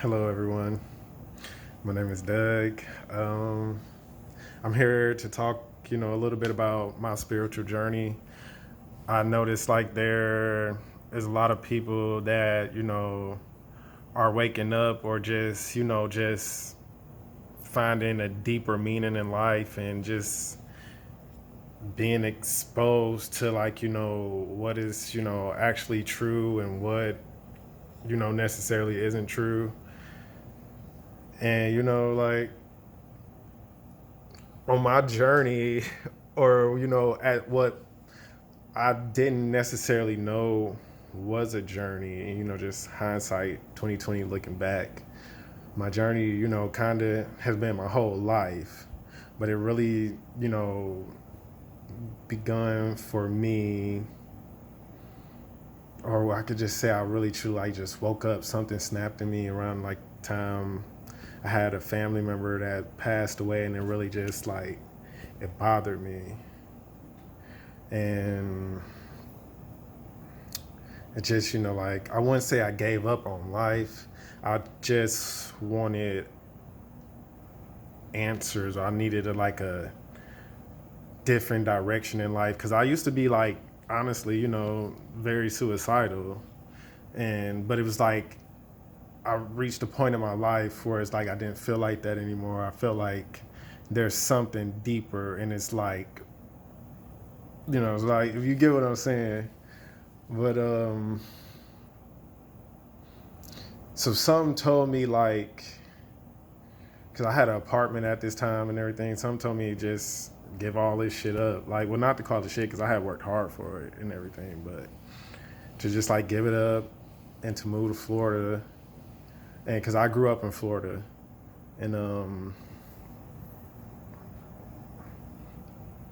Hello, everyone. My name is Doug. I'm here to talk, a little bit about my spiritual journey. I noticed like there is a lot of people that, are waking up or just, just finding a deeper meaning in life and just being exposed to like, what is, actually true and what, necessarily isn't true. And, like on my journey or at what I didn't necessarily know was a journey, and just hindsight 2020 looking back, my journey kind of has been my whole life, but it really begun for me, or I could just say I really truly like just woke up, something snapped in me around like time I had a family member that passed away, and it really just like it bothered me. And it just, like I wouldn't say I gave up on life. I just wanted answers. I needed like a different direction in life because I used to be like honestly, very suicidal. And but it was like I reached a point in my life where it's like I didn't feel like that anymore. I felt like there's something deeper, and it's like, it's like if you get what I'm saying. But so something told me like, because I had an apartment at this time and everything. Something told me just give all this shit up. Like, well, not to call it shit because I had worked hard for it and everything, but to just like give it up and to move to Florida. And because I grew up in Florida, and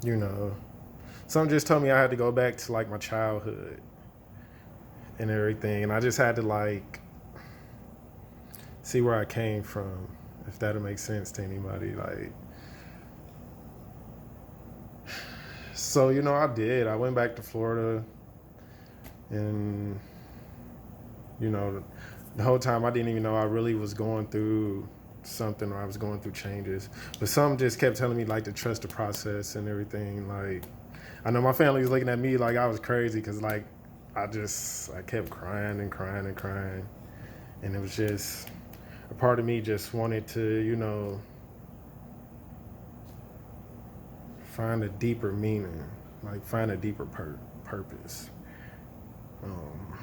you know, something just told me I had to go back to like my childhood and everything, and I just had to like see where I came from, if that'll make sense to anybody. Like, so I did. I went back to Florida, and you know, the whole time I didn't even know I really was going through something, or I was going through changes. But something just kept telling me like to trust the process and everything. Like, I know my family was looking at me like I was crazy because like I kept crying and crying and crying, and it was just a part of me just wanted to find a deeper meaning, like find a deeper purpose. Um,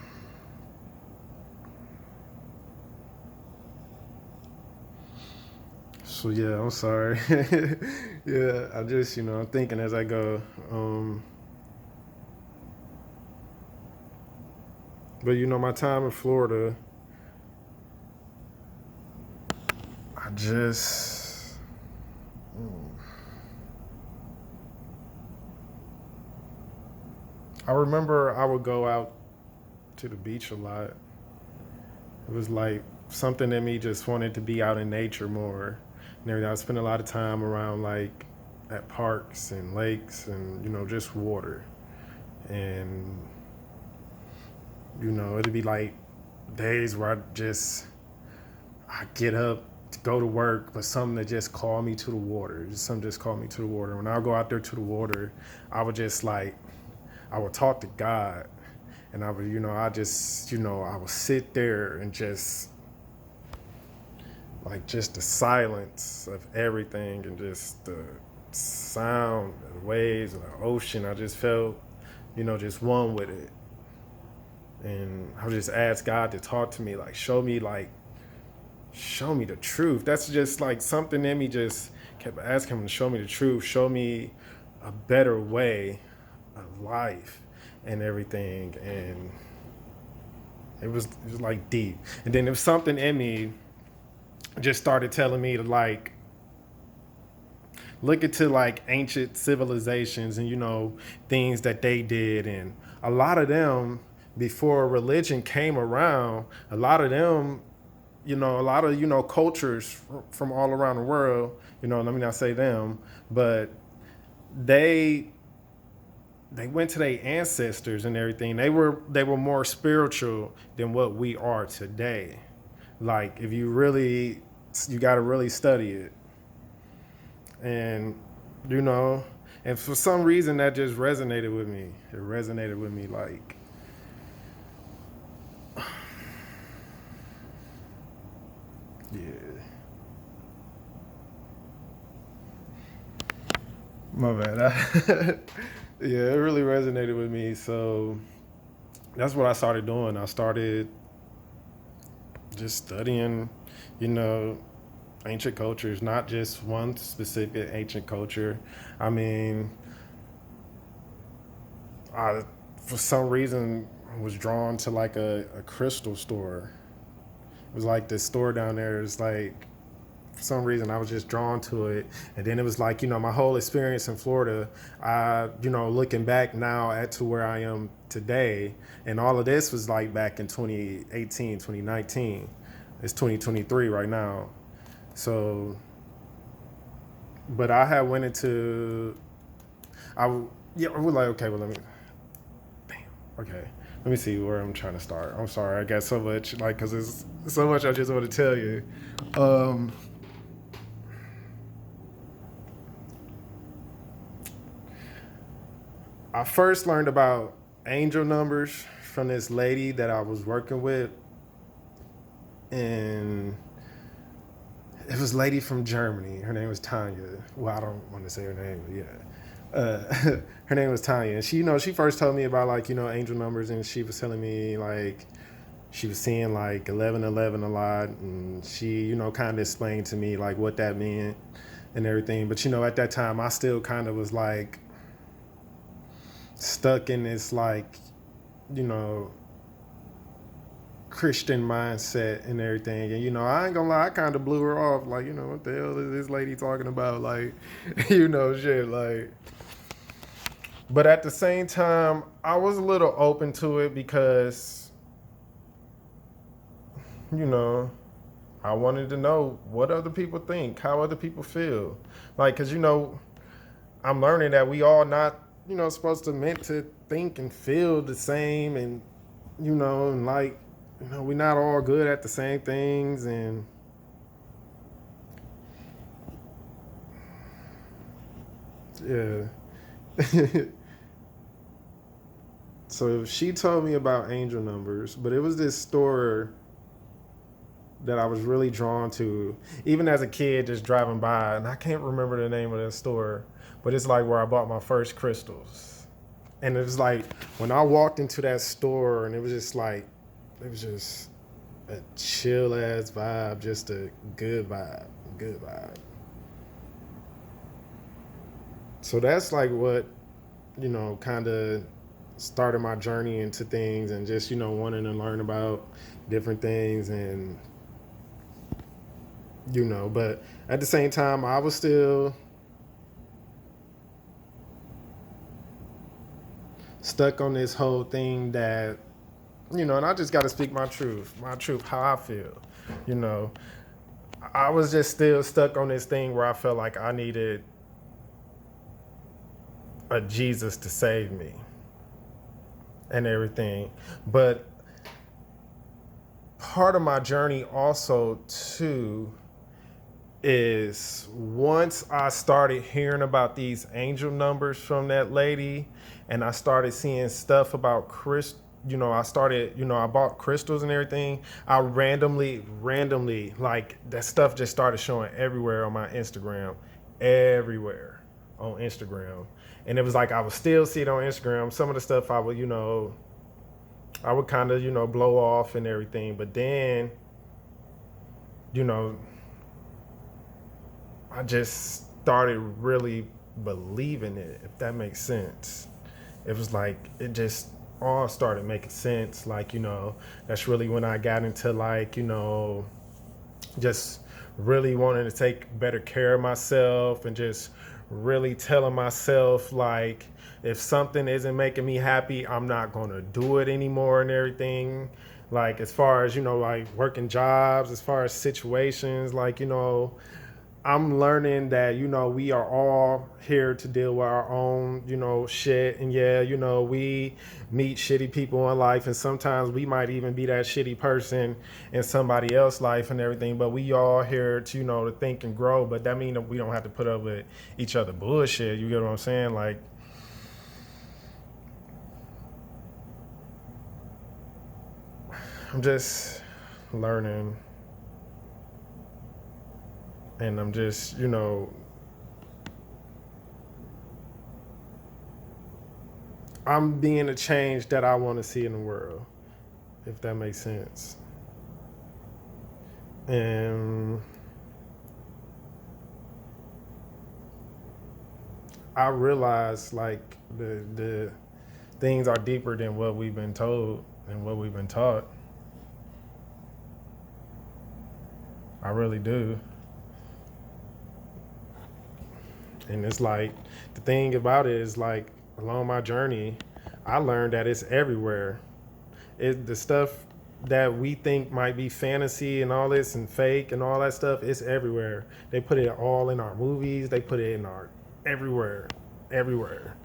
so yeah, I'm sorry. Yeah, I just I'm thinking as I go. But my time in Florida, I just I remember I would go out to the beach a lot. It was like something in me just wanted to be out in nature more and everything. I spent a lot of time around like at parks and lakes and just water. And it'd be like days where I get up to go to work, but something that just called me to the water. Just something just called me to the water. When I would go out there to the water, I would just like I would talk to God, and I would I would sit there and just like just the silence of everything and just the sound, the waves, and the ocean. I just felt just one with it, and I would just ask God to talk to me, show me the truth. That's just like something in me just kept asking him to show me the truth, show me a better way of life and everything. And it was like deep. And then there was something in me just started telling me to like look into like ancient civilizations and things that they did, and a lot of them before religion came around, a lot of them a lot of cultures from all around the world, let me not say them, but they they went to their ancestors and everything. They were more spiritual than what we are today. Like if you got to really study it. And you know, and for some reason that just resonated with me. It resonated with me like, yeah. My bad. Yeah, it really resonated with me. So that's what I started doing. I started just studying, you know, ancient cultures, not just one specific ancient culture. I mean, I for some reason was drawn to like a crystal store. It was like this store down there. It's like for some reason I was just drawn to it. And then it was like, you know, my whole experience in Florida, you know, looking back now at to where I am today, and all of this was like back in 2018, 2019. It's 2023 right now. So, but I had went into, yeah, I was like, okay, well, damn, okay. Let me see where I'm trying to start. I'm sorry, I got so much, like, because there's so much I just want to tell you. Um, I first learned about angel numbers from this lady that I was working with, and it was a lady from Germany. Her name was Tanya. Well, I don't want to say her name, but yeah. Her name was Tanya, and she, you know, she first told me about like, you know, angel numbers, and she was telling me like she was seeing like 1111 a lot, and she, you know, kind of explained to me like what that meant and everything. But you know, at that time, I still kind of was like stuck in this like, you know, Christian mindset and everything. And you know, I ain't gonna lie, I kind of blew her off. Like, you know, what the hell is this lady talking about? Like, you know, shit. Like, but at the same time, I was a little open to it because, you know, I wanted to know what other people think, how other people feel. Like, cause you know, I'm learning that we all not, you know, supposed to meant to think and feel the same, and you know, and like, you know, we're not all good at the same things, and yeah. So she told me about angel numbers, but it was this store that I was really drawn to, even as a kid, just driving by, and I can't remember the name of the store, but it's like where I bought my first crystals. And it was like when I walked into that store, and it was just like, it was just a chill ass vibe, just a good vibe, good vibe. So that's like what, you know, kind of started my journey into things, and just, you know, wanting to learn about different things, and you know, but at the same time, I was still stuck on this whole thing that, you know, and I just got to speak my truth, how I feel. You know, I was just still stuck on this thing where I felt like I needed a Jesus to save me and everything. But part of my journey also, too, is once I started hearing about these angel numbers from that lady, and I started seeing stuff about you know, I started, you know, I bought crystals and everything. I randomly, like that stuff just started showing everywhere on my Instagram, everywhere on Instagram. And it was like I would still see it on Instagram. Some of the stuff I would, you know, I would kind of, you know, blow off and everything. But then, you know, I just started really believing it, if that makes sense. It was like, it just all started making sense. Like, you know, that's really when I got into like, you know, just really wanting to take better care of myself, and just really telling myself like, if something isn't making me happy, I'm not going to do it anymore and everything. Like as far as, you know, like working jobs, as far as situations, like, you know, I'm learning that, we are all here to deal with our own, shit. And yeah, we meet shitty people in life. And sometimes we might even be that shitty person in somebody else's life and everything. But we all here to, to think and grow. But that means that we don't have to put up with each other bullshit. You get what I'm saying? Like, I'm just learning. And I'm just, I'm being a change that I want to see in the world, if that makes sense. And I realize like the things are deeper than what we've been told and what we've been taught. I really do. And it's like the thing about it is like along my journey, I learned that it's everywhere. The stuff that we think might be fantasy and all this and fake and all that stuff, it's everywhere. They put it all in our movies. They put it in our everywhere, everywhere.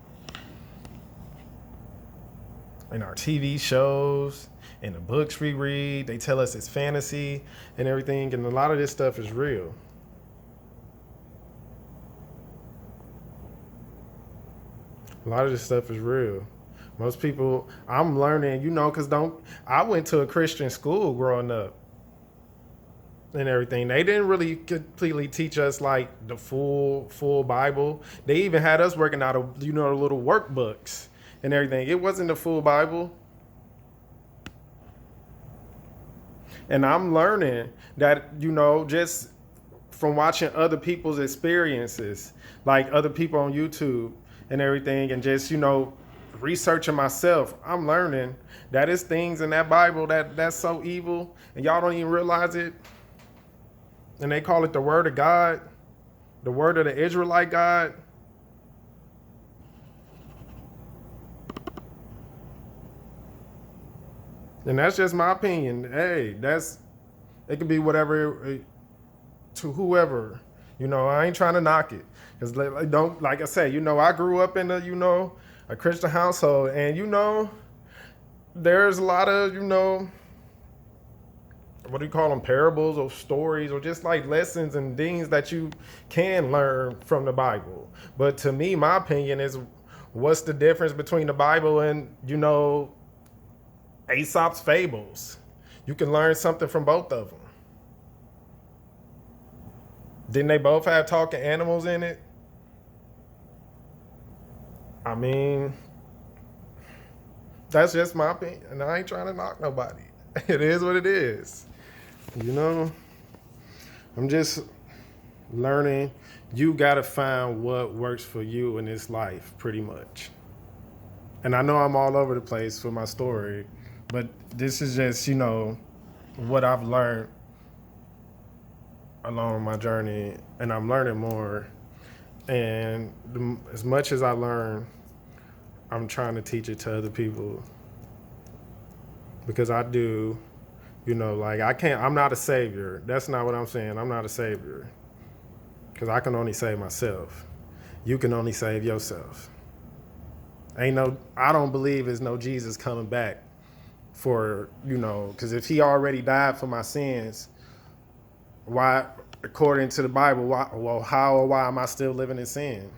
In our TV shows, in the books we read, they tell us it's fantasy and everything. And a lot of this stuff is real. A lot of this stuff is real. Most people, I'm learning, because I went to a Christian school growing up and everything. They didn't really completely teach us like the full Bible. They even had us working out of, the little workbooks and everything. It wasn't the full Bible. And I'm learning that, just from watching other people's experiences, like other people on YouTube and everything, and just, researching myself, I'm learning that it's things in that Bible that's so evil and y'all don't even realize it. And they call it the word of God, the word of the Israelite God. And that's just my opinion. Hey, it could be whatever to whoever. I ain't trying to knock it. Because don't, like I said, I grew up in a Christian household. And, there's a lot of, what do you call them, parables or stories or just like lessons and things that you can learn from the Bible. But to me, my opinion is, what's the difference between the Bible and, Aesop's fables? You can learn something from both of them. Didn't they both have talking animals in it? I mean, that's just my opinion. And I ain't trying to knock nobody. It is what it is. I'm just learning. You got to find what works for you in this life, pretty much. And I know I'm all over the place for my story, but this is just, what I've learned along my journey, and I'm learning more. And as much as I learn, I'm trying to teach it to other people because I do, like I'm not a savior. That's not what I'm saying. I'm not a savior because I can only save myself. You can only save yourself. I don't believe there's no Jesus coming back for, because if he already died for my sins, why, according to the Bible, how or why am I still living in sin?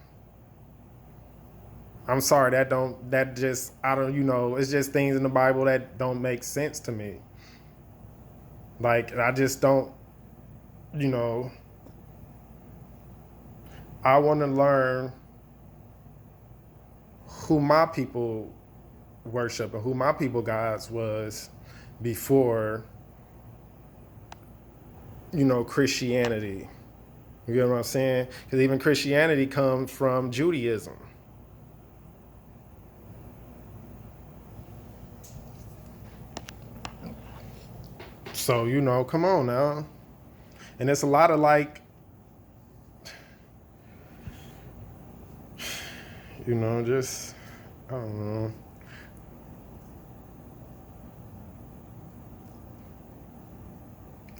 I'm sorry, it's just things in the Bible that don't make sense to me. Like, I just don't, I want to learn who my people worship and who my people gods was before, Christianity. You get what I'm saying? Because even Christianity comes from Judaism. So, come on now. And it's a lot of like, just, I don't know.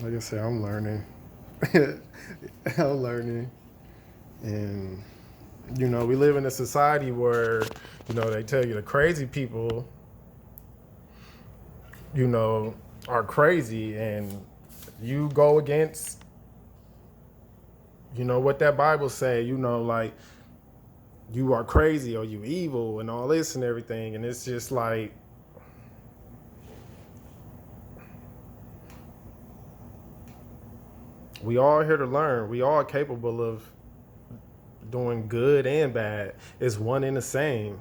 Like I said, I'm learning. I'm learning. And, we live in a society where, they tell you the crazy people, are crazy. And you go against, what that Bible say, like, you are crazy or you evil and all this and everything. And it's just like, we all here to learn. We all capable of doing good and bad. It's one and the same.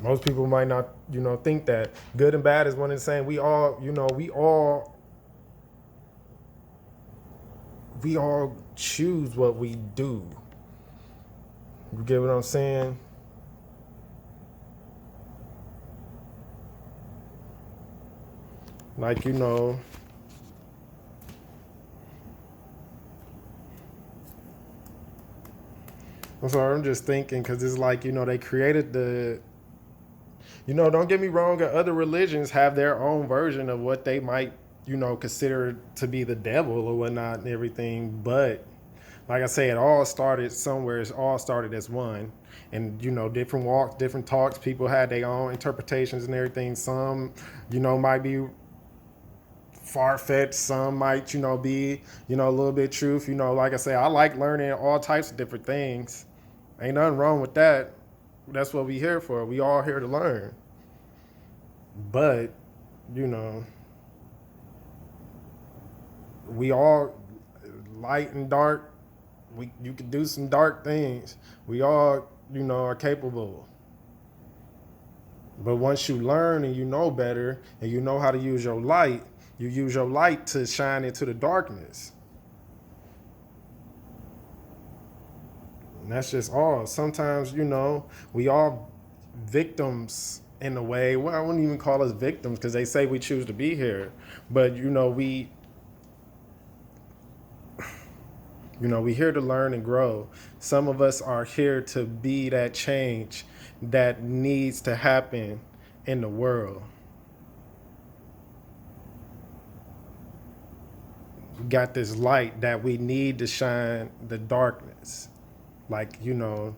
Most people might not, think that good and bad is one and the same. We all choose what we do. You get what I'm saying? Like, I'm sorry, I'm just thinking because it's like, they created don't get me wrong, other religions have their own version of what they might, consider to be the devil or whatnot and everything. But like I say, it all started somewhere. It all started as one. And, different walks, different talks, people had their own interpretations and everything. Some, might be far-fetched. Some might, be, a little bit truth. Like I say, I like learning all types of different things. Ain't nothing wrong with that. That's what we here for. We all here to learn. But, you know, we all light and dark. You can do some dark things. We all, are capable. But once you learn and you know better and you know how to use your light, you use your light to shine into the darkness. And that's just all. Sometimes, we all victims in a way. Well, I wouldn't even call us victims because they say we choose to be here. But, we here to learn and grow. Some of us are here to be that change that needs to happen in the world. We got this light that we need to shine the darkness. Like, the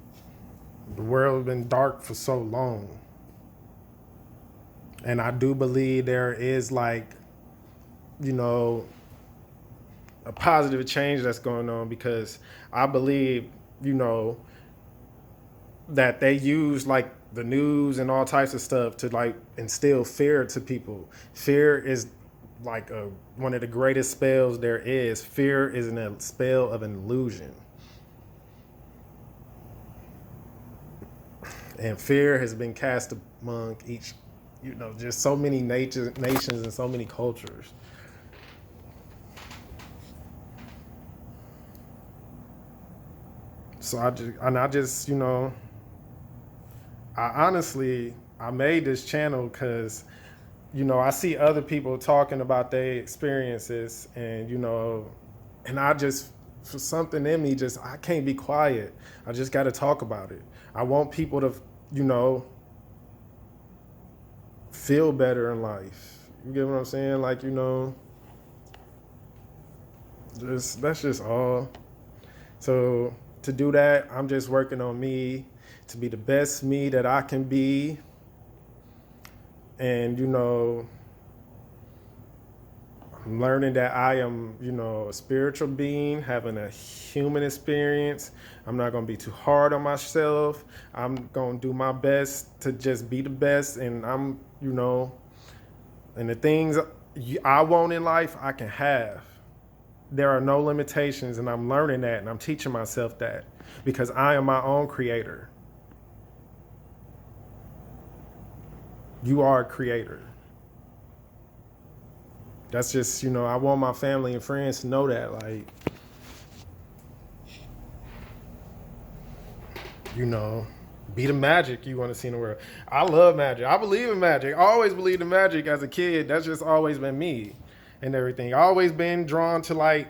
world has been dark for so long. And I do believe there is a positive change that's going on because I believe, that they use the news and all types of stuff to instill fear to people. Fear is one of the greatest spells there is. Fear is a spell of an illusion. And fear has been cast among each, just so many nations and so many cultures. So I made this channel because, I see other people talking about their experiences and I just, for something in me, I can't be quiet. I just got to talk about it. I want people to, feel better in life. You get what I'm saying? That's just all. So to do that, I'm just working on me to be the best me that I can be. And, I'm learning that I am, a spiritual being, having a human experience. I'm not going to be too hard on myself. I'm going to do my best to just be the best. And and the things I want in life, I can have. There are no limitations, and I'm learning that, and I'm teaching myself that because I am my own creator. You are a creator. That's just, I want my family and friends to know that, be the magic you want to see in the world. I love magic. I believe in magic. I always believed in magic as a kid. That's just always been me and everything. I always been drawn to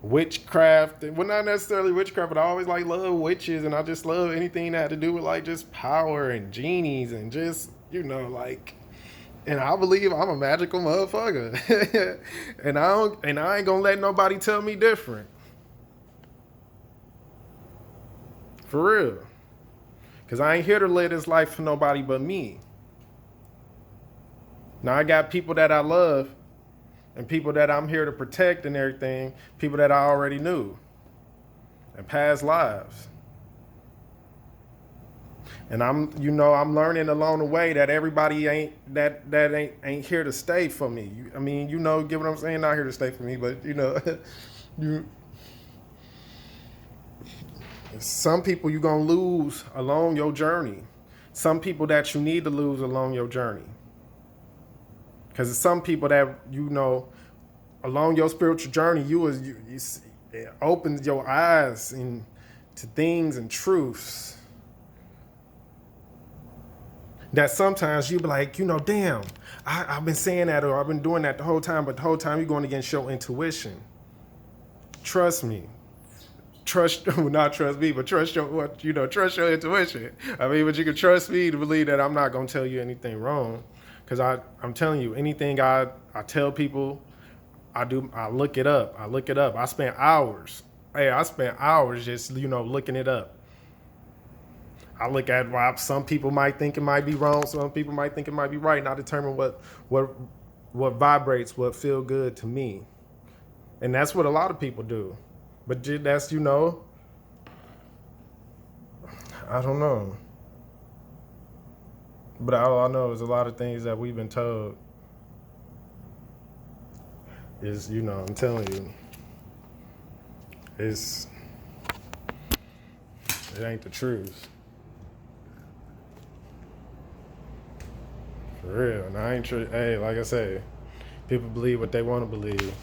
witchcraft. Well, not necessarily witchcraft, but I always love witches, and I just love anything that had to do with just power and genies and just, And I believe I'm a magical motherfucker. And I ain't gonna let nobody tell me different. For real. Cause I ain't here to live this life for nobody but me. Now I got people that I love and people that I'm here to protect and everything, people that I already knew and past lives. And I'm learning along the way that everybody ain't here to stay for me. I mean, get what I'm saying? Not here to stay for me, but you some people you're gonna lose along your journey. Some people that you need to lose along your journey. Because some people that along your spiritual journey, it opens your eyes to things and truths that sometimes you be like, damn, I've been saying that or I've been doing that the whole time, but the whole time you're going against your intuition. Trust me. Not trust me, but trust trust your intuition. I mean, but you can trust me to believe that I'm not going to tell you anything wrong. Because I'm telling you, anything I tell people, I look it up. I spent hours. I spent hours just, looking it up. I look at why some people might think it might be wrong, some people might think it might be right, and I determine what vibrates, what feel good to me. And that's what a lot of people do. But that's, I don't know. But all I know is a lot of things that we've been told is, I'm telling you, it ain't the truth. For real. And I ain't hey, like I say, people believe what they want to believe.